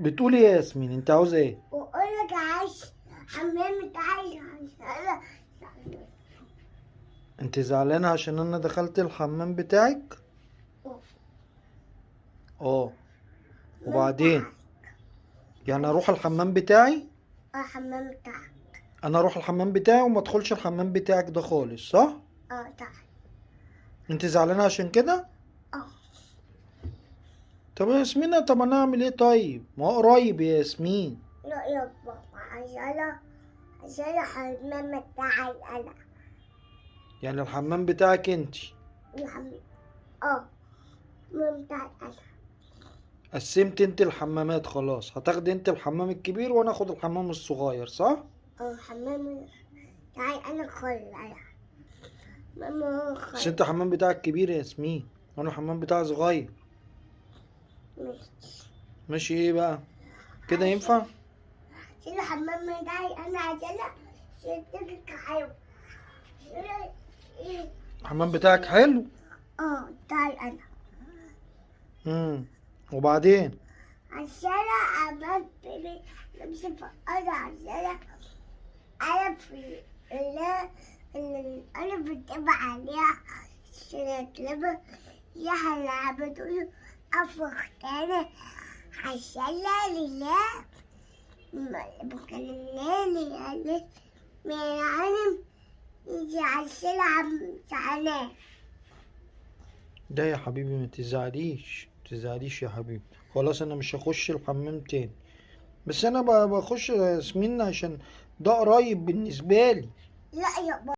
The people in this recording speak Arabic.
بتقولي ايه يا ياسمين؟ انت عاوزه ايه؟ وأقول لك عايش حمام بتاعي عشان انت زعلانه عشان انا دخلت الحمام بتاعك؟ اه. وبعدين؟ يعني اروح الحمام بتاعي؟ حمام بتاعك. انا اروح الحمام بتاعي وما ادخلش الحمام بتاعك ده خالص، صح؟ طبعا. انت زعلانه عشان كده؟ اه. طب يا ياسمين، طب انا اعمل ايه طيب؟ ما هو قريب يا ياسمين. لا يا بابا عشان الحمام بتاعي أنا. يعني الحمام بتاعك انت؟ الحمام الحمام بتاعي أنا. قسمت انت الحمامات خلاص، هتاخدي انت الحمام الكبير وانا اخد الحمام الصغير، صح؟ الحمام بتاعي أنا خالص أنا. ماما بس خالص. انت الحمام بتاعك كبير يا ياسمين وانا الحمام بتاعي صغير. ماشي. ماشي ايه بقى؟ كده ينفع؟ عشان الحمام بتاعي أنا عشان تلك حلو. الحمام بتاعك حلو؟ بتاعي أنا. وبعدين؟ عشان عملت لبس في الأرض عشان أعرف اللي أنا بتابع عليها عشان أتلبس فيها اللي بتقول أفخ تاني عشان لله بكلمني يعني من العالم يجي عشان عم تعالى. ده يا حبيبي ما تزعليش يا حبيبي. خلاص انا مش هخش الحمام تاني. بس انا بخش يا ياسمين عشان ده قريب بالنسبه لي. لا يا بابا.